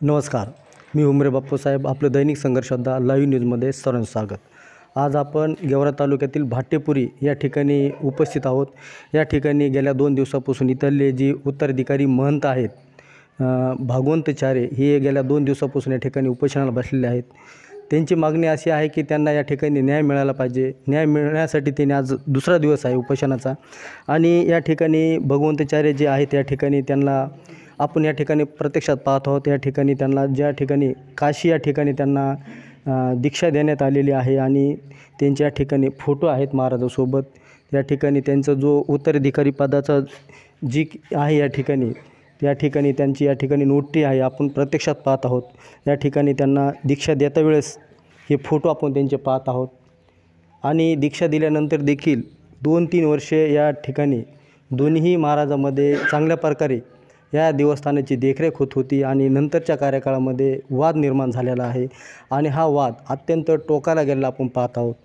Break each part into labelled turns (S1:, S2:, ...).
S1: नमस्कार. मी उमरे बाप्पूसाहेब. आपलं दैनिक संघर्षयोद्धा लाईव्ह न्यूजमध्ये सर्वांचं स्वागत. आज आपण गेवरा तालुक्यातील भाटेपुरी या ठिकाणी उपस्थित आहोत. या ठिकाणी गेल्या 2 दिवसापासून इथले जी उत्तराधिकारी महंत आहेत, भागवंत चारे, हे गेल्या 2 दिवसापासून या ठिकाणी उपोषणाला बसलेले आहेत. त्यांची मागणी अशी आहे की त्यांना या ठिकाणी न्याय मिळाला पाहिजे. न्याय मिळण्यासाठी त्यांनी आज दुसरा दिवस आहे उपोषणाचा. आणि या ठिकाणी भगवंत चारे जे आहेत, या ठिकाणी त्यांना आपण या ठिकाणी प्रत्यक्षात पाहत आहोत. या ठिकाणी त्यांना ज्या ठिकाणी काशी या ठिकाणी त्यांना दीक्षा देण्यात आलेली आहे आणि त्यांच्या ठिकाणी फोटो आहेत महाराजासोबत. या ठिकाणी त्यांचा जो उत्तराधिकारी पदाचा जी आहे या ठिकाणी त्यांची या ठिकाणी नोटरी आहे, आपण प्रत्यक्षात पाहत आहोत. या ठिकाणी त्यांना दीक्षा देता वेळेस हे फोटो आपण त्यांचे पाहत आहोत. आणि दीक्षा दिल्यानंतर देखील 2-3 वर्षे या ठिकाणी दोन्ही महाराजामध्ये चांगल्या प्रकारे या देवस्थानाची देखरेख होत होती. आणि नंतरच्या कार्यकाळामध्ये वाद निर्माण झालेला आहे आणि हा वाद अत्यंत टोकाला गेलेला आपण पाहत आहोत.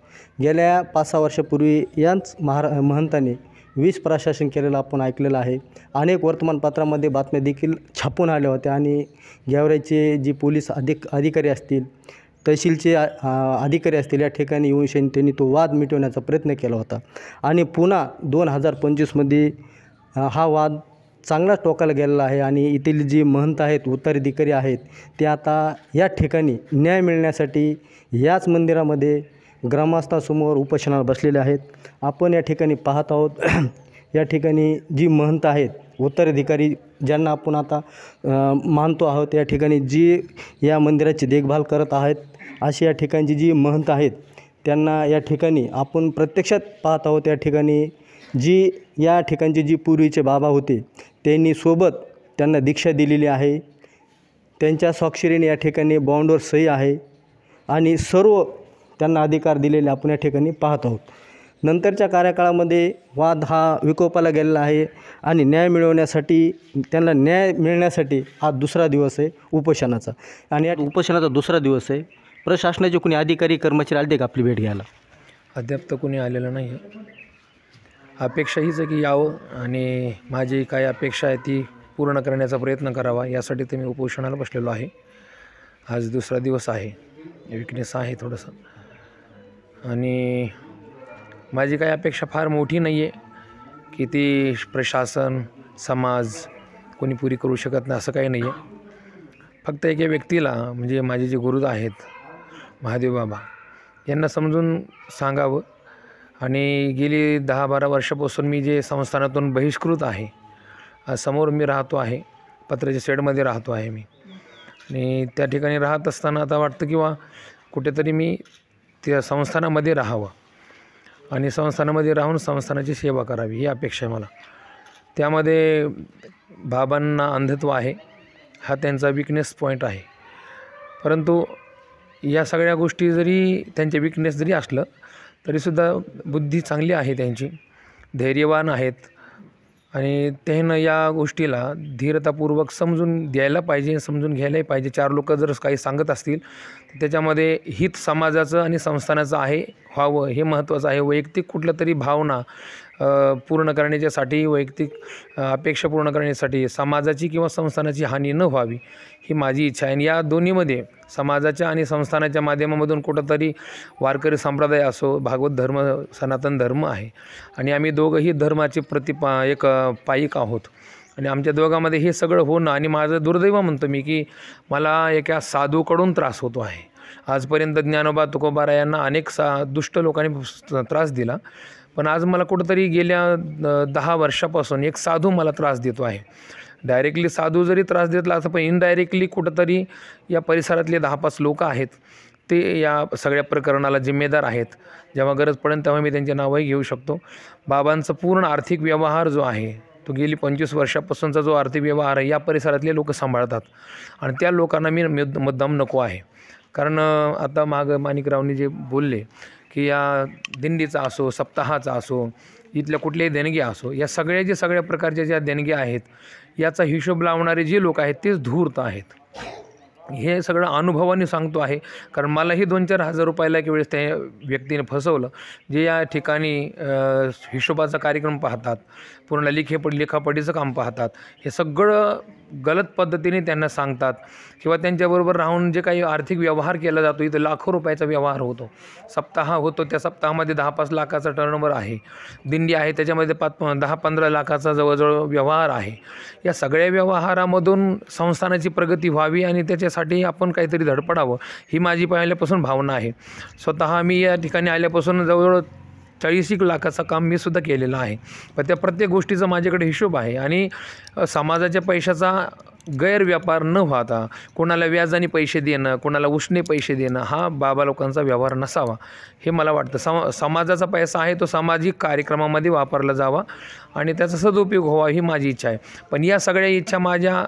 S1: गेल्या 5-6 वर्षापूर्वी याच महंताने 20 प्रशासन केलेलं आपण ऐकलेलं आहे. अनेक वर्तमानपत्रामध्ये बातम्या देखील छापून आल्या होत्या आणि गेवराईचे जे पोलीस अधिकारी असतील, तहसीलचे अधिकारी असतील, या ठिकाणी येऊन त्यांनी तो वाद मिटवण्याचा प्रयत्न केला होता. आणि पुन्हा 2025मध्ये हा वाद चांगला टोकाला गेलेला आहे. आणि इथले जे महंत आहेत, उत्तराधिकारी आहेत, ते आता या ठिकाणी न्याय मिळण्यासाठी याच मंदिरामध्ये ग्रामस्थांसमोर उपोषणाला बसलेले आहेत. आपण या ठिकाणी पाहत आहोत. या ठिकाणी जी महंत आहेत, उत्तराधिकारी ज्यांना आपण आता मानतो आहोत, या ठिकाणी जी या मंदिराची देखभाल करत आहेत, अशी या ठिकाणची जी महंत आहेत, त्यांना या ठिकाणी आपण प्रत्यक्षात पाहत आहोत. या ठिकाणी या ठिकाणचे जी पूर्वीचे बाबा होते, त्यांनी सोबत त्यांना दीक्षा दिलेली आहे. त्यांच्या स्वाक्षरीने या ठिकाणी बॉन्डवर सही आहे आणि सर्व त्यांना अधिकार दिलेले आपण या ठिकाणी पाहत आहोत. नंतरच्या कार्यकाळामध्ये वाद हा विकोपाला गेलेला आहे आणि त्यांना न्याय मिळण्यासाठी हा दुसरा दिवस आहे उपोषणाचा. आणि या उपोषणाचा दुसरा दिवस आहे. प्रशासनाचे कोणी अधिकारी कर्मचारी आले का आपली भेट घ्यायला?
S2: अद्याप तर कोणी आलेलं नाही आहे. अपेक्षा हीच आहे की यावं आणि माझी काय अपेक्षा आहे ती पूर्ण करण्याचा प्रयत्न करावा, यासाठी ते मी उपोषणाला बसलेलो आहे. आज दुसरा दिवस आहे. विकनेस आहे थोडंसं. आणि माझी काही अपेक्षा फार मोठी नाही आहे की ती प्रशासन, समाज कोणी पुरी करू शकत नाही, असं काही नाही आहे. फक्त एका व्यक्तीला, म्हणजे माझे जे गुरु आहेत महादेव बाबा, यांना समजून सांगावं. आणि गेली 10-12 वर्षापासून मी जे संस्थानातून बहिष्कृत आहे, समोर मी राहतो आहे, पत्र्याच्या शेडमध्ये राहतो आहे मी. आणि त्या ठिकाणी राहत असताना आता वाटतं किंवा कुठेतरी मी त्या संस्थानामध्ये राहावं आणि संस्थानामध्ये राहून संस्थानाची सेवा करावी, ही अपेक्षा आहे मला. त्यामध्ये बाबांना अंधत्व आहे, हा त्यांचा विकनेस पॉईंट आहे. परंतु या सगळ्या गोष्टी जरी त्यांचे विकनेस जरी असलं तरीसुद्धा बुद्धी चांगली आहे त्यांची, धैर्यवान आहेत. आणि त्यानं या गोष्टीला धीरतापूर्वक समजून द्यायला पाहिजे, समजून घ्यायलाही पाहिजे. 4 लोक जर काही सांगत असतील तर त्याच्यामध्ये हित समाजाचं आणि संस्थानाचं व्हावं, हे महत्त्वाचं आहे. वैयक्तिक कुठलं तरी भावना पूर्ण करण्याच्यासाठी, वैयक्तिक अपेक्षा पूर्ण करण्यासाठी समाजाची किंवा संस्थानाची हानी न व्हावी, ही माझी इच्छा आहे. आणि या दोन्हीमध्ये, समाजाच्या आणि संस्थानाच्या माध्यमामधून कुठंतरी वारकरी संप्रदाय असो, भागवत धर्म, सनातन धर्म आहे आणि आम्ही दोघंही धर्माचे एक पाईक आहोत. आणि आमच्या दोघांमध्ये हे सगळं होणं, आणि माझं दुर्दैव म्हणतो मी की मला एका साधूकडून त्रास होतो आहे. आजपर्यंत ज्ञानोबा तुकोबा यांना अनेक दुष्ट लोकांनी त्रास दिला, पण आज मला कुठंतरी गेल्या 10 वर्षापासून एक साधू मला त्रास देतो आहे. डायरेक्टली साधू जरी त्रास देतला असं, पण इनडायरेक्टली कुठंतरी या परिसरातले 10-5 लोक आहेत, ते या सगळ्या प्रकरणाला जिम्मेदार आहेत. जेव्हा गरज पडेल तेव्हा मी त्यांचे नावही घेऊ शकतो. बाबांचा पूर्ण आर्थिक व्यवहार जो आहे, तो गेली 25 वर्षापासूनचा जो आर्थिक व्यवहार आहे, या परिसरातले लोक सांभाळतात. आणि त्या लोकांना मी मुद्दाम नको आहे. कारण आता माणिकरावनी जे बोलले की या दिंडीचा असो, सप्ताहाचा असो, इथल्या कुठल्याही देणग्या असो, या सगळ्या प्रकारच्या ज्या देणग्या आहेत, याचा हिशोब लावणारे जे लोक आहेत तेच धूर्त आहेत. हे सगळं अनुभवाने सांगतो आहे. कारण मलाही 2-4 हजार रुपयाला एक वेळेस त्या व्यक्तीने फसवलं. जे या ठिकाणी हिशोबाचा कार्यक्रम पाहतात, पूर्ण लिखापडीचं काम पाहतात, हे सगळं गलत पद्धतीने त्यांना सांगतात किंवा त्यांच्याबरोबर राहून जे काही आर्थिक व्यवहार केला जातो, इथं लाखो रुपयाचा व्यवहार होतो. सप्ताह होतो, त्या सप्ताहामध्ये 10-5 लाखाचा टर्नओव्हर आहे. दिंडी आहे त्याच्यामध्ये 10-15 लाखाचा जवळजवळ व्यवहार आहे. या सगळ्या व्यवहारामधून संस्थानाची प्रगती व्हावी आणि त्याच्यासाठी आपण काहीतरी धडपडावं, ही माझी पहिल्यापासून भावना आहे. स्वतः मी या ठिकाणी आल्यापासून जवळजवळ 40 लाखाचं काम मी सुद्धा केलेलं आहे. पण त्या प्रत्येक गोष्टीचा माझ्याकडे हिशोब आहे आणि समाजाच्या पैशाचा गैरव्यापार न व्हाता कोणाला व्याजाने पैसे देणं, कोणाला उसने पैसे देणं, हा बाबा लोकांचा व्यवहार नसावा हे मला वाटतं. समाजाचा पैसा आहे तो सामाजिक कार्यक्रमामध्ये वापरला जावा आणि त्याचा सदुपयोग व्हावा ही माझी इच्छा आहे. पण या सगळ्या इच्छा माझ्या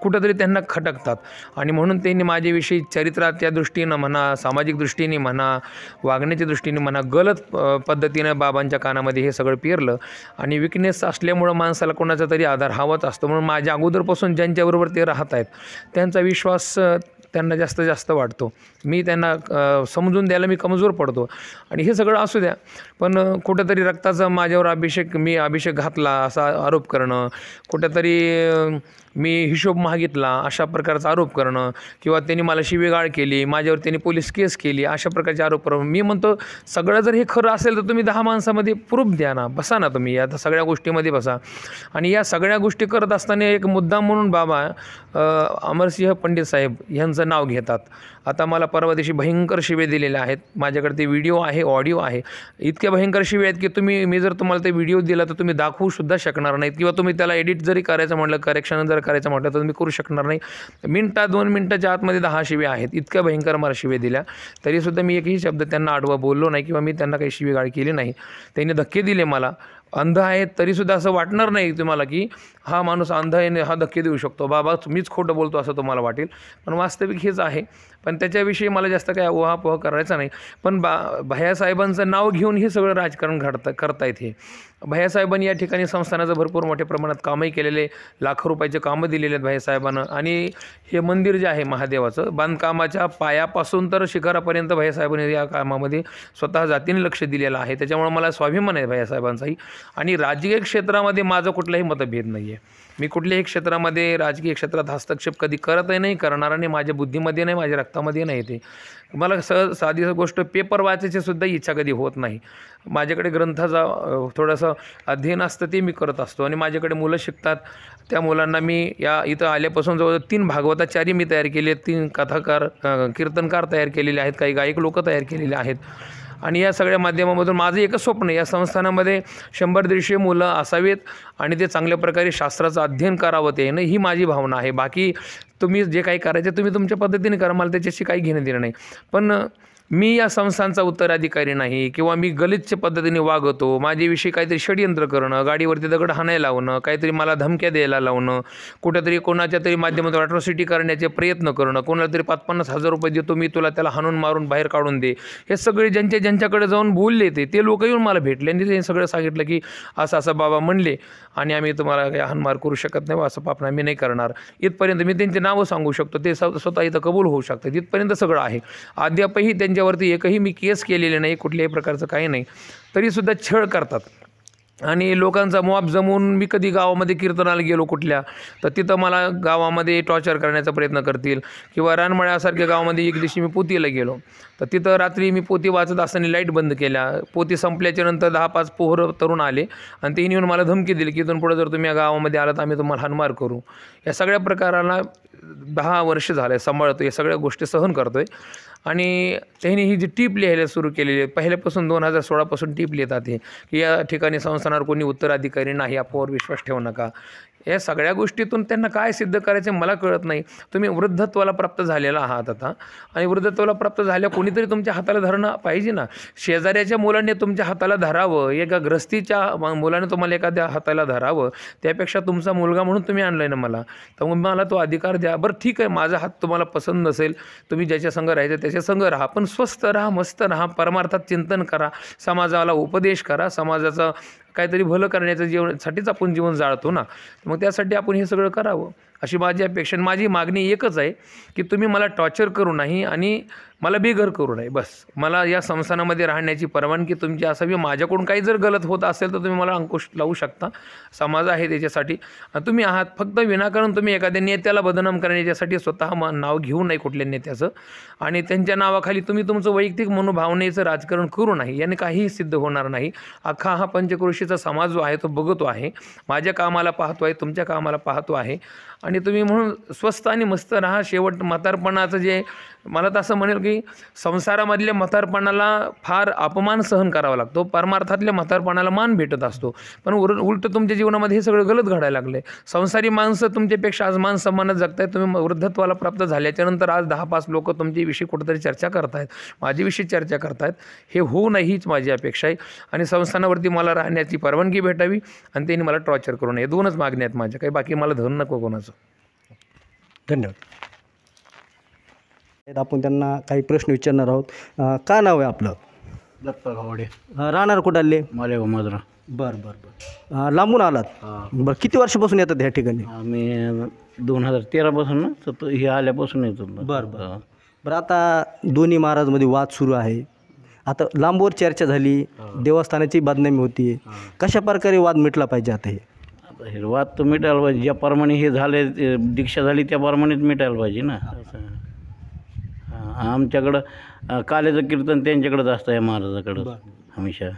S2: कुठंतरी त्यांना खटकतात आणि म्हणून त्यांनी माझ्याविषयी चरित्राच्या दृष्टीनं म्हणा, सामाजिक दृष्टीने म्हणा, वागण्याच्या दृष्टीने म्हणा, गलत पद्धतीनं बाबांच्या कानामध्ये हे सगळं पेरलं आणि विकनेस असल्यामुळं माणसाला कोणाचा तरी आधार हवाच असतो. म्हणून माझ्या अगोदरपासून ज्यांच्याबरोबर ते राहत आहेत त्यांचा विश्वास त्यांना जास्त वाटतो. मी त्यांना समजून द्यायला मी कमजोर पडतो आणि हे सगळं असू द्या, पण कुठंतरी रक्ताचा माझ्यावर अभिषेक घातला असा आरोप करणं, कुठंतरी मी हिशोब मागितला अशा प्रकारचा आरोप करणं किंवा त्यांनी मला शिवीगाळ केली, माझ्यावर त्यांनी पोलीस केस केली, अशा प्रकारचे आरोप करणं. मी म्हणतो सगळं जर हे खरं असेल तर तुम्ही 10 माणसामध्ये प्रूफ द्या ना, बसा ना तुम्ही आता सगळ्या गोष्टीमध्ये बसा. आणि या सगळ्या गोष्टी करत असताना एक मुद्दा म्हणून बाबा अमरसिंह पंडित साहेब यांचं नाव घेतात. आता मला परवा दिवशी भयंकर शिवे दिलेले आहेत. माझ्याकडे ते व्हिडिओ आहे, ऑडिओ आहे. इतके भयंकर शिवे आहेत की मी जर तुम्हाला ते व्हिडिओ दिला तर तुम्ही दाखवूसुद्धा शकणार नाहीत किंवा तुम्ही त्याला एडिट जरी करायचं म्हटलं, करेक्शन जर करायचं म्हटलं तर तुम्ही करू शकणार नाही. 2 मिनटाच्या आतमध्ये 10 शिवे आहेत. इतक्या भयंकर मला शिवे दिल्या, तरीसुद्धा मी एकही शब्द त्यांना आडवा बोललो नाही किंवा मी त्यांना काही शिवीगाळ केली नाही. त्यांनी धक्के दिले मला. अंध आहेत तरीसुद्धा असं वाटणार नाही तुम्हाला की हा माणूस अंध आहे हा धक्के देऊ शकतो, बाबा मीच खोटं बोलतो असं तुम्हाला वाटेल, पण वास्तविक हेच आहे. पण त्याच्याविषयी मला जास्त काय उहापोह करायचा नाही. पण भैयासाहेबांचं नाव घेऊन हे सगळं राजकारण करतायत. हे भैयासाहेबांनी या ठिकाणी संस्थानाचं भरपूर मोठ्या प्रमाणात कामही केलेले, लाखो रुपयाचे कामं दिलेले आहेत भैयासाहेबांना. आणि हे मंदिर जे आहे महादेवाचं, बांधकामाच्या पायापासून तर शिखरापर्यंत भैयासाहेबांनी या कामामध्ये स्वतः जातीने लक्ष दिलेलं आहे. त्याच्यामुळे मला स्वाभिमान आहे भैयासाहेबांचाही. आणि राजकीय क्षेत्रामध्ये माझं कुठलाही मतभेद नाही आहे. मी कुठल्याही क्षेत्रामध्ये राजकीय क्षेत्रात हस्तक्षेप कधी करतही नाही, करणारा नाही. माझ्या बुद्धीमध्ये नाही, माझ्या रक्तामध्ये नाही. ते मला साधी गोष्ट पेपर वाचायची सुद्धा इच्छा कधी होत नाही. माझ्याकडे ग्रंथाचा थोडंसं अध्ययन असतं ते मी करत असतो आणि माझ्याकडे मुलं शिकतात. त्या मुलांना मी इथं आल्यापासून जवळ 3 भागवताचार्य मी तयार केले आहेत, 3 कथाकार कीर्तनकार तयार केलेले आहेत, काही गायक लोक तयार केलेले आहेत. आणि या सगळ्या माध्यमामधून माझं एकच स्वप्न आहे, या संस्थानामध्ये 100-150 मुलं असावीत आणि ते चांगल्या प्रकारे शास्त्राचं अध्ययन करावं, ते ना ही माझी भावना आहे. बाकी तुम्ही जे काही करायचं तुम्ही तुमच्या पद्धतीने करा, मला त्याच्याशी काही घेणं देणं नाही. पण मी या संस्थांचा उत्तराधिकारी नाही किंवा मी गलिच्छ पद्धतीने वागतो, माझ्याविषयी काहीतरी षडयंत्र करणं, गाडीवरती दगड हाणायला लावणं, काहीतरी मला धमक्या द्यायला लावणं, कुठंतरी कोणाच्या तरी माध्यमातून अट्रॉसिटी करण्याचे प्रयत्न करणं, कोणाला तरी 5-50 हजार रुपये देतो मी तुला, त्याला हाणून मारून बाहेर काढून दे, हे सगळे ज्यांच्याकडे जाऊन बोलले ते लोक येऊन मला भेटले आणि ते सगळं सांगितलं की असं बाबा म्हणले आणि आम्ही तुम्हाला काही हाणमार करू शकत नाही, असं पापणा मी नाही करणार. इथपर्यंत मी त्यांची नावं सांगू शकतो, ते स्वतः इथं कबूल होऊ शकतात. इथपर्यंत सगळं आहे. अद्यापही त्यांच्यावरती एकही मी केस केलेले नाही, कुठल्याही प्रकारचं काही नाही, तरीसुद्धा छळ करतात. आणि लोकांचा मॉब जमवून मी कधी गावामध्ये कीर्तनाला गेलो कुठल्या, तर तिथं मला गावामध्ये टॉर्चर करण्याचा प्रयत्न करतील. किंवा रानमळ्यासारख्या गावामध्ये एक दिवशी मी पोतीला गेलो, तर तिथं रात्री मी पोती वाचत असताना लाईट बंद केल्या. पोती संपल्याच्या नंतर 10-5 पोहर तरुण आले आणि ते येऊन मला धमकी दिली की इथून पुढे जर तुम्ही या गावामध्ये आलात आम्ही तुम्हाला हाणमार करू. या सगळ्या प्रकाराला 10 वर्ष झाले सांभाळतो, या सगळ्या गोष्टी सहन करतो आहे. आणि त्यांनी ही जी टीप लिहायला सुरू केलेली आहे, पहिल्यापासून 2016पासून टीप लिहितात हे की या ठिकाणी संस्थानावर कोणी उत्तराधिकारी नाही, अफवावर विश्वास ठेवू नका. या सगळ्या गोष्टीतून त्यांना काय सिद्ध करायचे मला कळत नाही. तुम्ही वृद्धत्वाला प्राप्त झालेला आहात आता, आणि वृद्धत्वाला प्राप्त झाल्या कोणीतरी तुमच्या हाताला धरणं पाहिजे ना. शेजाऱ्याच्या मुलाने तुमच्या हाताला धरावं, एका ग्रस्तीच्या मुलाने तुम्हाला एखाद्या हाताला धरावं, त्यापेक्षा तुमचा मुलगा म्हणून तुम्ही आणलं आहे ना मला, तर मग मला तो अधिकार द्या. बरं ठीक आहे, माझा हात तुम्हाला पसंत नसेल, तुम्ही ज्याच्या संग राहायचं त्याच्या संग राहा, पण स्वस्थ राहा, मस्त राहा, परमार्थात चिंतन करा, समाजाला उपदेश करा, समाजाचं काहीतरी भलं करण्याचं जीवनासाठीच आपण जीवन जाळतो ना, मग त्यासाठी आपण हे सगळं करावं अशी माझी अपेक्षा. माझी मागणी एकच आहे की तुम्ही मला टॉर्चर करू नाही आणि मला बेघर करू नये, बस. मला या संस्थानामध्ये राहण्याची परवानगी तुमची असावी. माझ्याकडून काही जर गलत होत असेल तर तुम्ही मला अंकुश लावू शकता, समाज आहे त्याच्यासाठी. तुम्ही आहात फक्त विनाकारण तुम्ही एखाद्या नेत्याला बदनाम करण्याच्यासाठी स्वतः नाव घेऊ नये कुठल्या नेत्याचं, आणि त्यांच्या नावाखाली तुम्ही तुमचं वैयक्तिक मनोभावनेचं राजकारण करू नाही. याने काहीही सिद्ध होणार नाही. अख्खा हा पंचक्रोशीचा समाज जो आहे तो बघतो आहे, माझ्या कामाला पाहतो आहे, तुमच्या कामाला पाहतो आहे, आणि तुम्ही म्हणून स्वस्त आणि मस्त राहा. शेवट म्हातारपणाचं जे मला तर असं म्हणेल की संसारामधल्या म्हातारपणाला फार अपमान सहन करावा लागतो, परमार्थातल्या म्हातारपणाला मान भेटत असतो. पण उलटं तुमच्या जीवनामध्ये हे सगळं गलत घडायला लागलं आहे. संसारी माणसं तुमच्यापेक्षा आज मान सन्मानात जगतायत. तुम्ही वृद्धत्वाला प्राप्त झाल्याच्यानंतर आज 10-5 लोक तुमच्याविषयी कुठंतरी चर्चा करतायत, माझ्याविषयी चर्चा करतायत. हे होऊ नये हीच माझी अपेक्षा आहे. आणि संस्थानावरती मला राहण्याची परवानगी भेटावी आणि त्यांनी मला टॉर्चर करू नये. 2च मागण्या आहेत माझ्या, काही बाकी मला धन नको कोणाचं.
S1: धन्यवाद. आपण त्यांना काही प्रश्न विचारणार आहोत. काय नाव आहे आपलं?
S3: दत्ता गावडे,
S1: राहणार कुठाले?
S3: मालेगाव मजरा.
S1: बरं बरं बरं. लांबून आलात? बरं. किती वर्षापासून येतात ह्या ठिकाणी?
S3: आम्ही 2013 पासून ना तर हे आल्यापासून येतो.
S1: बरं बरं बरं. आता दोन्ही महाराजमध्ये वाद सुरू आहे. आता लांबवर चर्चा झाली, देवस्थानाची बदनामी होती. कशा प्रकारे वाद मिटला पाहिजे आता हे?
S3: आता हे वाद तर मिटायला पाहिजे. ज्याप्रमाणे हे झाले, दीक्षा झाली त्याप्रमाणेच मिटायला पाहिजे ना. आमच्याकडं कालेचं कीर्तन त्यांच्याकडंच असतं आहे, महाराजाकडं हमेशा.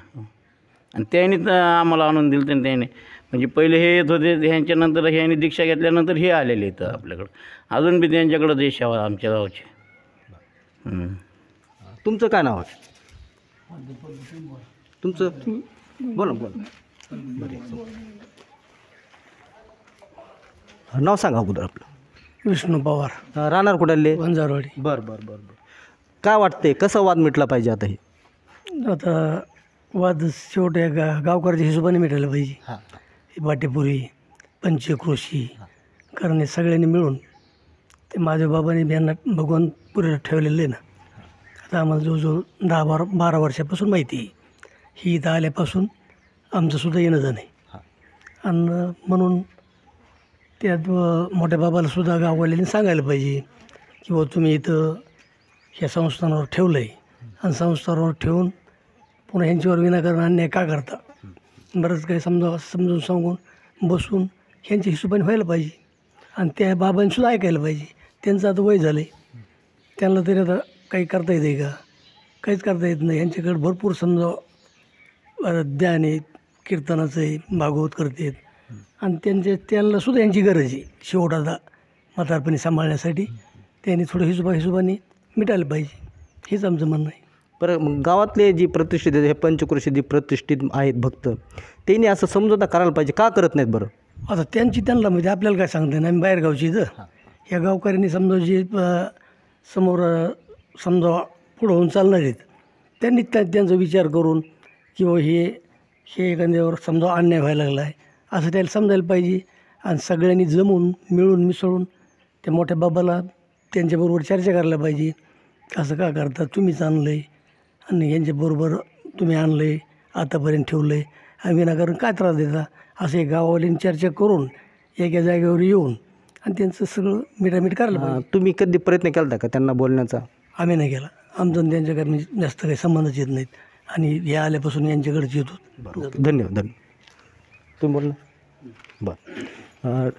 S3: आणि त्यांनीच आम्हाला आणून दिलं. त्याने म्हणजे पहिले हे येत होते, ह्यांच्यानंतर ह्यांनी दीक्षा घेतल्यानंतर हे आलेले इथं आपल्याकडं. अजून बी त्यांच्याकडं देश आहे आमच्या गावचे.
S1: तुमचं काय नाव आहे? तुमचं बोला बोला. नाव सांगा अगोदर आपलं.
S4: विष्णू पवार,
S1: राहणार कुठाले?
S4: वंजारवाडी.
S1: बरं बरं बरं बरं. काय वाटते, कसं वाद मिटला पाहिजे आता हे?
S4: आता वाद शेवटी गावकऱ्याच्या हिशोबाने मिटायला पाहिजे. ही बाटेपुरी, पंचक्रोशी कारण हे सगळ्यांनी मिळून ते माझ्या बाबाने यांना भगवान पुरीला ठेवलेलं आहे ना. आता आम्हाला जवळजवळ 10-12 वर्षापासून माहिती आहे. ही इथं आल्यापासून आमचंसुद्धा येणं जाणं आहे. आणि म्हणून त्यात मोठ्या बाबालासुद्धा गाववाल्यांनी सांगायला पाहिजे की बाबा तुम्ही इथं ह्या संस्थानावर ठेवलं आहे आणि संस्थानावर ठेवून पुन्हा ह्यांच्यावर विनाकारण अन्याय का करता. बरंच काही समजून सांगून बसून ह्यांच्या हिशोबाने व्हायला पाहिजे. आणि त्या बाबांनीसुद्धा ऐकायला पाहिजे. त्यांचं आता वय झालं आहे, त्यांना तरी आता काही करता येतं आहे का? काहीच करता येत नाही. यांच्याकडे भरपूर समजा ज्ञान आहे, कीर्तनाचं आहे, भागवत करतात. आणि त्यांनासुद्धा यांची गरज आहे. शेवट आता म्हातारपणी सांभाळण्यासाठी त्यांनी थोडं हिशोबाने मिटायला पाहिजे. हेच आमचं म्हणणं आहे.
S1: बरं, मग गावातले जी प्रतिष्ठित हे पंचक्रोशी जी प्रतिष्ठित आहेत भक्त, त्यांनी असं समजूता करायला पाहिजे, का करत नाहीत बरं?
S4: आता त्यांना म्हणजे आपल्याला काय सांगता नाही. आम्ही बाहेरगावची इथं या गावकऱ्यांनी समजा जे समोर समजा पुढं होऊन चालणार आहेत त्यांनी त्यांचा विचार करून किंवा हे एखाद्यावर समजा अन्याय व्हायला लागला आहे असं त्याला समजायला पाहिजे. आणि सगळ्यांनी जमून मिळून मिसळून त्या मोठ्या बाबाला त्यांच्याबरोबर चर्चा करायला पाहिजे. असं का करता, तुम्हीच आणलं आहे आणि यांच्याबरोबर तुम्ही आणलं आहे, आतापर्यंत ठेवलं आहे आणि विनाकारण काय त्रास देता, असं एक गावावाल्यांनी चर्चा करून एका जागेवर येऊन आणि त्यांचं सगळं मिठामीठ करायला पाहिजे.
S1: तुम्ही कधी प्रयत्न केला होता का त्यांना बोलण्याचा?
S4: आम्ही नाही केला. आमचं आणि त्यांच्या काय म्हणजे जास्त काही संबंधच येत नाहीत आणि हे आल्यापासून यांच्याकडेच येतो.
S1: धन्यवाद. धन्यवाद. तुम्ही बोल ना. बरं,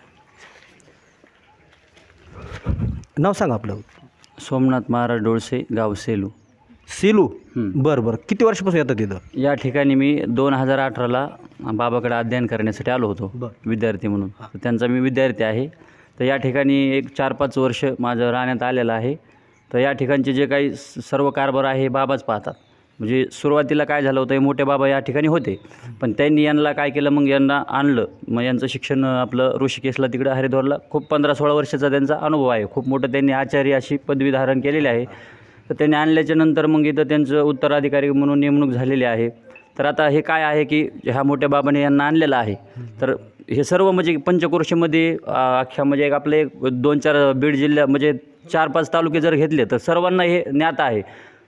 S1: नाव सांगा आपलं.
S5: सोमनाथ महाराज डोळसे, गाव सेलू.
S1: सेलू. बरं बरं. किती वर्षापासून येतात तिथं?
S5: या ठिकाणी मी 2018ला बाबाकडे अध्ययन करण्यासाठी आलो होतो विद्यार्थी म्हणून. तर त्यांचा मी विद्यार्थी आहे. तर या ठिकाणी एक 4-5 वर्ष माझं राहण्यात आलेलं आहे. तर या ठिकाणचे जे काही सर्व कारभार आहे बाबाच पाहतात. म्हणजे सुरुवातीला काय झालं होतं, मोठे बाबा या ठिकाणी होते, पण त्यांनी यांना काय केलं, मग यांना आणलं. मग यांचं शिक्षण आपलं ऋषिकेशला तिकडं हरिद्वारला खूप 15-16 वर्षाचा त्यांचा अनुभव आहे. खूप मोठं त्यांनी आचार्य अशी पदवी धारण केलेली आहे. तर त्यांनी आणल्याच्या नंतर मग इथं त्यांचं उत्तराधिकारी म्हणून नेमणूक झालेली आहे. तर आता हे काय आहे की ह्या मोठ्या बाबाने यांना आणलेलं आहे. तर हे सर्व म्हणजे पंचक्रोशीमध्ये अख्ख्या म्हणजे एक आपले 2-4 बीड जिल्ह्या म्हणजे 4-5 तालुके जर घेतले तर सर्वांना हे ज्ञात आहे.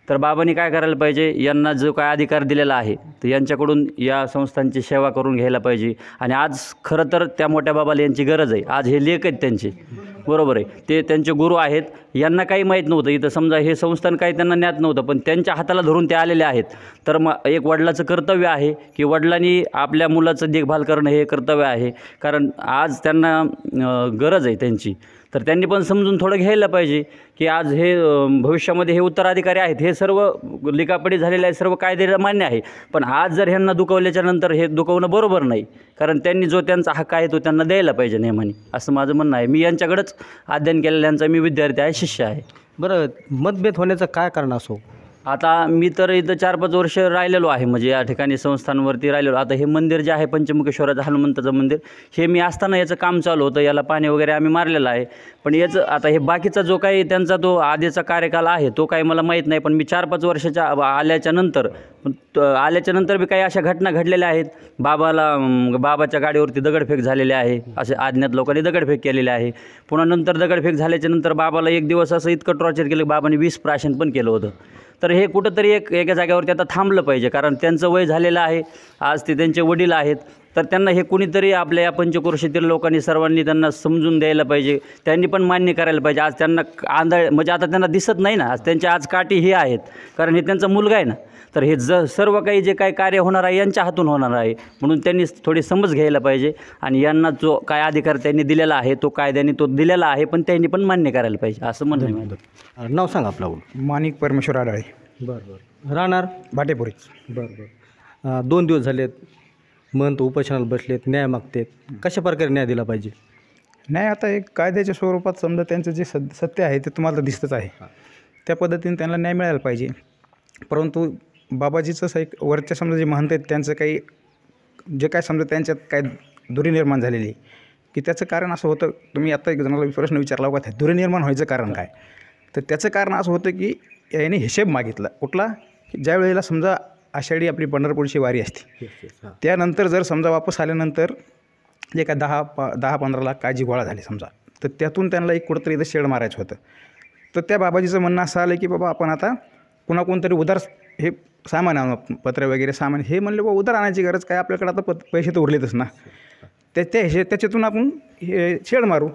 S5: तर बाबांनी काय करायला पाहिजे, यांना जो काय अधिकार दिलेला आहे तर यांच्याकडून या संस्थांची सेवा करून घ्यायला पाहिजे. आणि आज खरं तर त्या मोठ्या बाबाला यांची गरज आहे. आज हे लेख आहेत त्यांचे, बरोबर आहे, ते त्यांचे गुरु आहेत. यांना काही माहीत नव्हतं, इथं समजा हे संस्थान काही त्यांना ज्ञात नव्हतं, पण त्यांच्या हाताला धरून ते आलेले आहेत. तर मग एक वडिलाचं कर्तव्य आहे की वडिलांनी आपल्या मुलाचं देखभाल करणं हे कर्तव्य आहे. कारण आज त्यांना गरज आहे त्यांची, तर त्यांनी पण समजून थोडं घ्यायला पाहिजे की आज हे भविष्यामध्ये हे उत्तराधिकारी आहेत. हे सर्व लिखापडी झालेले आहे, सर्व कायद्याला मान्य आहे. पण आज जर ह्यांना दुखवल्याच्या नंतर हे दुखवणं बरोबर नाही. कारण त्यांनी जो त्यांचा हक्क आहे तो त्यांना द्यायला पाहिजे नेमाने, असं माझं म्हणणं आहे. मी यांच्याकडेच अध्ययन केलेल्यांचा मी विद्यार्थी आहे, शिष्य आहे.
S1: बरं, मतभेद होण्याचं काय कारण असो?
S5: आता मी तर इथं 4-5 वर्ष राहिलेलो आहे, म्हणजे या ठिकाणी संस्थांवरती राहिलेलो. आता हे मंदिर जे आहे पंचमुखेश्वराचं हनुमंताचं मंदिर, हे मी असताना याचं काम चालू होतं, याला पाणी वगैरे आम्ही मारलेलं आहे. पण याचं आता हे बाकीचा जो काही त्यांचा तो आधीचा कार्यकाल आहे तो काही मला माहीत नाही. पण मी 4-5 वर्षाच्या आल्याच्या नंतर बी काही अशा घटना घडलेल्या आहेत. बाबाच्या गाडीवरती दगडफेक झालेली आहे, असे अज्ञात लोकांनी दगडफेक केलेली आहे. पुन्हा नंतर दगडफेक झाल्याच्या नंतर बाबाला एक दिवस असं इतकं टॉर्चर केलं की बाबांनी 20 प्राशन पण केलं होतं. तर हे कुठंतरी एका जागेवरती आता थांबलं पाहिजे. कारण त्यांचं वय झालेलं आहे, आज ते त्यांचे वडील आहेत. तर त्यांना हे कुणीतरी आपल्या या पंचक्रोशीतील लोकांनी सर्वांनी त्यांना समजून द्यायला पाहिजे. त्यांनी पण मान्य करायला पाहिजे. आज त्यांना म्हणजे आता त्यांना दिसत नाही ना, आज त्यांच्या आज काठी हे आहेत, कारण हे त्यांचा मुलगा आहे ना. तर हे सर्व काही जे काही कार्य होणार आहे यांच्या हातून होणार आहे. म्हणून त्यांनी थोडी समज घ्यायला पाहिजे. आणि यांना जो काय अधिकार त्यांनी दिलेला आहे तो कायद्याने तो दिलेला आहे, पण त्यांनी पण मान्य करायला पाहिजे, असं म्हणणं आहे माझं.
S1: नाव सांगा आपलं.
S6: माणिक परमेश्वर आढाळे,
S1: बरं. राहणार
S6: भाटेपुरीच.
S1: बरं. 2 दिवस झालेत, महंत उपोषणाला बसलेत, न्याय मागतेत. कशा प्रकारे न्याय दिला पाहिजे?
S6: नाही, आता एक कायद्याच्या स्वरूपात समजा त्यांचं जे सत्य आहे ते तुम्हाला दिसतच आहे. त्या पद्धतीने त्यांना न्याय मिळायला पाहिजे. परंतु बाबाजीचं असं एक वरच्या समजा जे महंत आहेत त्यांचं काही जे काय समजा त्यांच्यात काय दुरी निर्माण झालेली आहे की त्याचं कारण असं होतं. तुम्ही आता एक जणाला प्रश्न विचारला का दुरी निर्माण व्हायचं कारण काय, तर त्याचं कारण असं होतं की याने हिशेब मागितला. कुठला? की ज्या वेळेला समजा आषाढी आपली पंढरपूरची वारी असते, त्यानंतर जर समजा वापस आल्यानंतर जे काय 10-15 लाख काळजी गोळा झाली समजा, तर त्यातून त्यांना एक कुठंतरी इथं शेड मारायचं होतं. तर त्या बाबाजीचं म्हणणं असं आलं की बाबा आपण आता कोणतरी उधार हे सामान आणू, पत्रे वगैरे सामान, हे म्हणले बाबा उधार आणायची गरज काय, आपल्याकडे आता पैसे तर उरलेतच ना, त्याच्यातून आपण हे शेड मारू.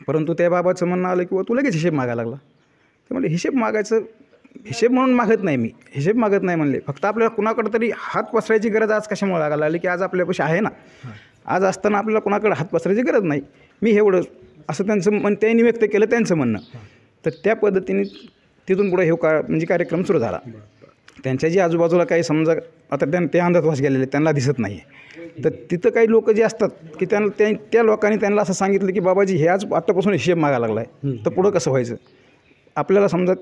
S6: परंतु त्या बाबाचं म्हणणं आलं की तू लगेच हिशेब मागायला लागला. ते म्हणले हिशेब म्हणून मागत नाही, मी हिशेब मागत नाही म्हणले. फक्त आपल्याला कुणाकडं तरी हात पसरायची गरज आज कशामुळे लागायला लागली की आज आपल्यापाशी आहे ना, आज असताना आपल्याला कुणाकडे हात पसरायची गरज नाही, मी एवढं असं त्यांचं त्यांनी व्यक्त केलं त्यांचं म्हणणं. तर त्या पद्धतीने तिथून पुढे म्हणजे कार्यक्रम सुरू झाला. त्यांच्या जी आजूबाजूला काही समजा आता ते अंधश्वास गेलेले त्यांना दिसत नाही आहे, तर तिथं काही लोक जे असतात की त्या लोकांनी त्यांना असं सांगितलं की बाबाजी हे आज आत्तापासून हिशेब मागायला लागला आहे, तर पुढं कसं व्हायचं, आपल्याला समजा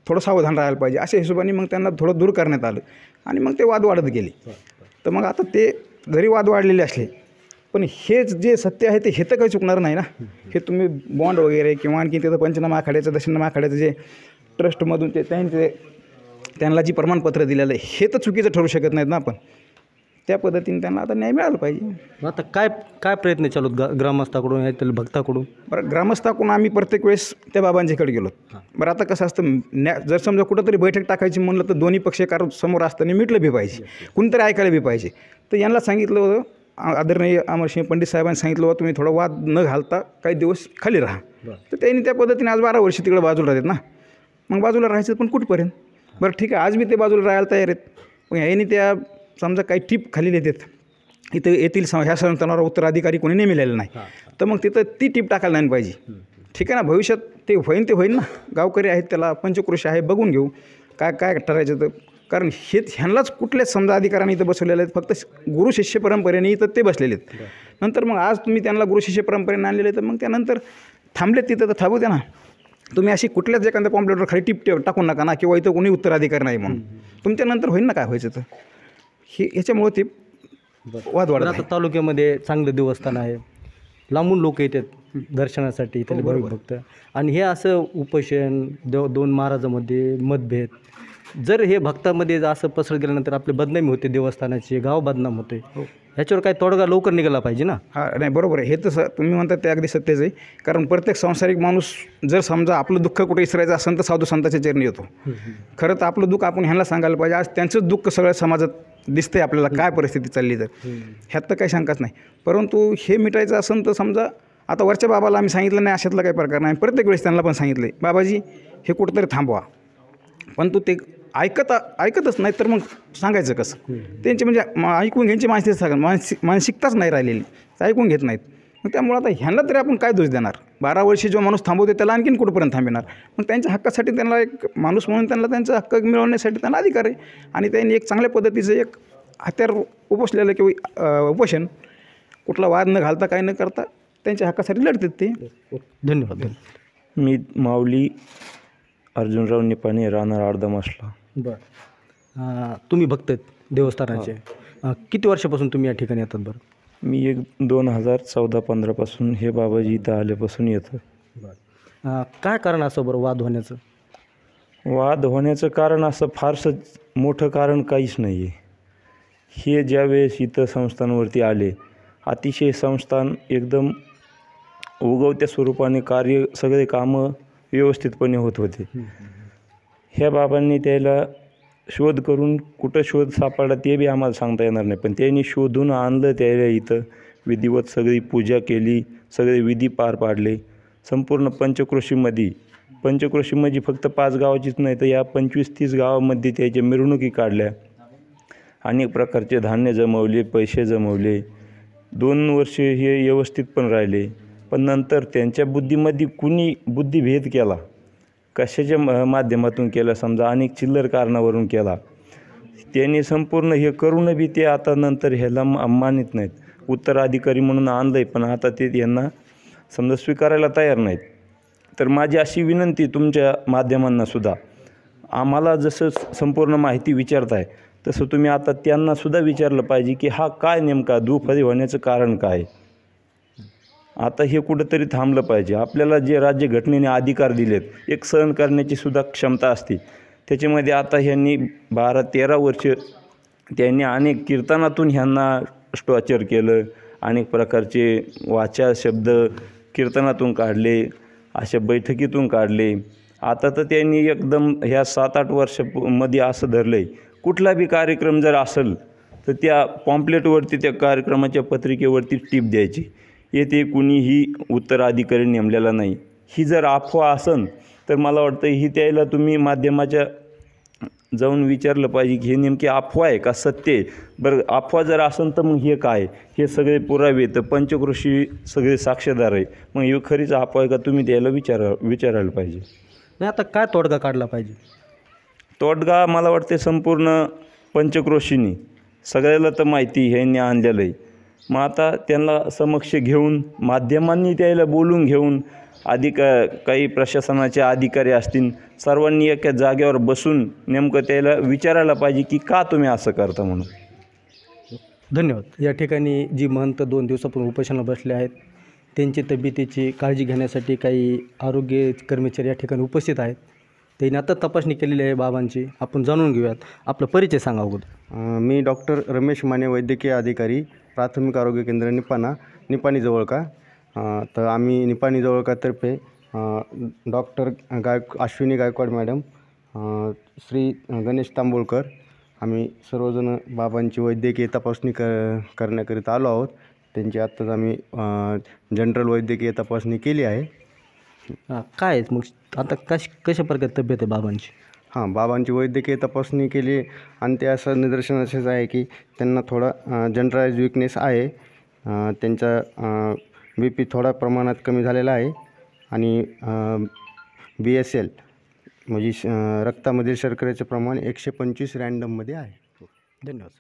S6: थोडं सावधान राहायला पाहिजे. अशा हिशोबाने मग त्यांना थोडं दूर करण्यात आलं आणि मग ते वाद वाढत गेले. तर मग आता ते जरी वाद वाढलेले असले पण हेच जे सत्य आहे ते हे तर काही चुकणार नाही ना. हे तुम्ही बॉन्ड वगैरे किंवा आणखी तिथं पंचनामा आखाड्याचं दशनामा आखाड्याचं जे ट्रस्टमधून त्यांना जी प्रमाणपत्र दिलेलं आहे हे तर चुकीचं ठरू शकत नाहीत ना आपण. त्या पद्धतीने त्यांना आता न्याय मिळाला पाहिजे.
S1: आता काय प्रयत्न चालू आहेत ग्रामस्थाकडून या भक्ताकडून?
S6: बरं, ग्रामस्थाकडून आम्ही प्रत्येक वेळेस त्या बाबांच्याकडे गेलो. बरं, आता कसं असतं जर समजा कुठंतरी बैठक टाकायची म्हणलं तर दोन्ही पक्षकार समोर असताना मिटलं बी पाहिजे, कुणीतरी ऐकायला बी पाहिजे. तर यांना सांगितलं होतं, आदरणीय अमरसिंह पंडित साहेबांनी सांगितलं होतं तुम्ही थोडा वाद न घालता काही दिवस खाली राहा. तर त्यांनी त्या पद्धतीने आज 12 वर्ष तिकडे बाजूला राहतात ना. मग बाजूला राहायचं पण कुठपर्यंत? बरं ठीक आहे, आज मी ते बाजूला राहायला तयार आहेत. मग यांनी त्या समजा काही टीप खाली देतात, इथं येथील ह्या संस्थानावर उत्तराधिकारी कोणी नेमिलेलं नाही, तर मग तिथं ती टीप टाकायला नाही पाहिजे. ठीक आहे ना, भविष्यात ते होईल ना, गावकरी आहेत, त्याला पंचक्रोशी आहे, बघून घेऊ काय ठरायचं. तर कारण ह्यांनाच कुठल्याच समजा अधिकाऱ्यांनी इथं बसवलेले आहेत, फक्त गुरु शिष्य परंपरेने इथं ते बसलेले आहेत. नंतर मग आज तुम्ही त्यांना गुरु शिष्य परंपरेने आणलेले तर मग त्यानंतर थांबलेत तिथं तर थांबू द्या ना. तुम्ही अशी कुठल्याच एखाद्या पॉम्पलेटवर खाली टिप टाकून नका ना, किंवा इथं कोणी उत्तराधिकारी नाही म्हणून. तुमच्यानंतर होईल ना काय व्हायचं. तर ह्याच्यामुळं ते वाद वाढत.
S1: आता तालुक्यामध्ये चांगलं देवस्थान आहे, लांबून लोक येतात दर्शनासाठी इथले भाविक भक्त, आणि हे असं उपोषण 2 महाराजांमध्ये मतभेद, जर हे भक्तामध्ये असं पसरत गेल्यानंतर आपली बदनामी होते, देवस्थानाची गाव बदनाम होते. ह्याच्यावर काय तोडगा लवकर निघाला पाहिजे ना.
S6: हा नाही बरोबर आहे, हे तर तुम्ही म्हणता ते अगदी सत्यच आहे. कारण प्रत्येक संसारिक माणूस जर समजा आपलं दुःख कुठे विसरायचं असेल तर साधू संतांच्या चरणी येतो. खरं तर आपलं दुःख आपण ह्यांना सांगायला पाहिजे. आज त्यांचंच दुःख सगळ्या समाजात दिसतंय आपल्याला, काय परिस्थिती चालली तर ह्यात तर काही शंकाच नाही. परंतु हे मिटायचं असेल तर समजा आता वरच्या बाबाला आम्ही सांगितलं नाही अशातला काही प्रकार नाही. प्रत्येक वेळेस त्यांना पण सांगितलं आहे बाबाजी हे कुठंतरी थांबवा, पण तू ते ऐकतच नाही तर मग सांगायचं कसं. त्यांचे म्हणजे ऐकून घ्यायची मानसिकताच नाही राहिलेली, ऐकून घेत नाहीत. मग त्यामुळे आता ह्यांना तरी आपण काय दोष देणार. 12 वर्षी जो माणूस थांबवते त्याला आणखीन कुठंपर्यंत थांबणार. मग त्यांच्या हक्कासाठी त्यांना एक माणूस म्हणून त्यांना त्यांचा हक्क मिळवण्यासाठी त्यांना अधिकार आहे. आणि त्यांनी एक चांगल्या पद्धतीचं एक हत्यार उपोसलेलं किंवा उपोषण कुठला वाद न घालता काही न करता त्यांच्या हक्कासाठी लढतात ते.
S1: धन्यवाद.
S7: मी माऊली अर्जुनराव निपाणे, राहणार आर्दमासला.
S1: बरं, तुम्ही भक्त आहेत देवस्थानाचे. किती वर्षापासून तुम्ही या ठिकाणी येतात बरं?
S7: मी 2014-15 पासून हे बाबाजी इथं आल्यापासून येतो.
S1: काय कारण असं बरं वाद होण्याचं?
S7: वाद होण्याचं कारण असं फारसं मोठं कारण काहीच नाही आहे. हे ज्यावेळेस इथं संस्थांवरती आले, अतिशय संस्थान एकदम उगवत्या स्वरूपाने कार्य सगळे कामं व्यवस्थितपणे होत होते. ह्या बाबांनी त्याला शोध करून कुठं शोध सापडला ते बी आम्हाला सांगता येणार नाही, पण त्यांनी शोधून आणलं. त्याला इथं विधिवत सगळी पूजा केली, सगळे विधी पार पाडले. संपूर्ण पंचक्रोशी म्हणजे फक्त 5 गावाचीच नाही तर या 25-30 गावामध्ये त्याच्या मिरवणुकी काढल्या. अनेक प्रकारचे धान्य जमवले, पैसे जमवले. 2 वर्षे हे व्यवस्थित पण राहिले. पण नंतर त्यांच्या बुद्धीमध्ये कुणी बुद्धिभेद केला, कशाच्या माध्यमातून केला, समजा अनेक चिल्लर कारणावरून केला. त्यांनी संपूर्ण हे करून बी ते आता नंतर ह्याला मानित नाहीत. उत्तराधिकारी म्हणून आणलं आहे, पण आता ते यांना समजा स्वीकारायला तयार नाहीत. तर माझी अशी विनंती तुमच्या माध्यमांनासुद्धा, आम्हाला जसं संपूर्ण माहिती विचारताय तसं तुम्ही आता त्यांनासुद्धा विचारलं पाहिजे की हा काय नेमका दुःखी होण्याचं कारण काय. आता हे कुठंतरी थांबलं पाहिजे. आपल्याला जे राज्यघटनेने अधिकार दिलेत, एक सहन करण्याची सुद्धा क्षमता असते, त्याच्यामध्ये आता ह्यांनी 12-13 वर्ष त्यांनी अनेक कीर्तनातून ह्यांना टॉर्चर केलं. अनेक प्रकारचे वाचा शब्द कीर्तनातून काढले, अशा बैठकीतून काढले. आता तर त्यांनी एकदम ह्या 7-8 वर्षामध्ये असं धरलं आहे, कुठला बी कार्यक्रम जर असेल तर त्या पॉम्पलेटवरती, त्या कार्यक्रमाच्या पत्रिकेवरती टीप द्यायची. येथे कुणीही उत्तराधिकारी नेमलेला नाही. ही जर अफवा असेल तर मला वाटतं ही त्याला तुम्ही माध्यमाच्या जाऊन विचारलं पाहिजे की हे नेमकी अफवा आहे का सत्य आहे. बरं, अफवा जर असेल तर मग हे काय, हे सगळे पुरावे तर पंचक्रोशी सगळे साक्षीदार आहे, मग हे खरीच अफवा आहे का तुम्ही त्याला विचारायला पाहिजे.
S1: नाही, आता काय तोडगा काढला पाहिजे?
S7: तोडगा मला वाटते संपूर्ण पंचक्रोशीनी सगळ्याला तर माहिती ह्यांनी आणलेलं आहे. मग आता त्यांना समक्ष घेऊन माध्यमांनी त्याला बोलून घेऊन काही प्रशासनाचे अधिकारी असतील, सर्वांनी एका जागेवर बसून नेमकं त्याला विचारायला पाहिजे की का तुम्ही असं करता म्हणून.
S1: धन्यवाद. या ठिकाणी जी महंत 2 दिवसापूर्वी उपोषणाला बसले आहेत, त्यांची तब्येतीची काळजी घेण्यासाठी काही आरोग्य कर्मचारी या ठिकाणी उपस्थित आहेत. त्यांनी आता तपासणी केलेली आहे बाबांची. आपण जाणून घेऊयात. आपला परिचय सांगा अगोदर.
S8: मी डॉक्टर रमेश माने, वैद्यकीय अधिकारी, प्राथमिक आरोग्य केंद्र निपाणी जवळका. तर आम्ही निपाणी जवळकातर्फे डॉक्टर अश्विनी गायकवाड मॅडम, श्री गणेश तांबोळकर, आम्ही सर्वजण बाबांची वैद्यकीय तपासणी करण्याकरिता आलो आहोत. त्यांची आत्ताच आम्ही जनरल वैद्यकीय तपासणी केली आहे.
S1: काय मग आता कशा प्रकारे तब्येत आहे बाबांची?
S8: बाबांची वैद्यकीय तपासणी केली आणि ते असं निदर्शन असेच आहे की त्यांना थोडा जनरलाइज विकनेस आहे. त्यांचा BP थोडा प्रमाणात कमी झालेला आहे आणि BSL म्हणजे रक्तामधील शर्करेचे प्रमाण 125 रँडममध्ये आहे.
S1: धन्यवाद.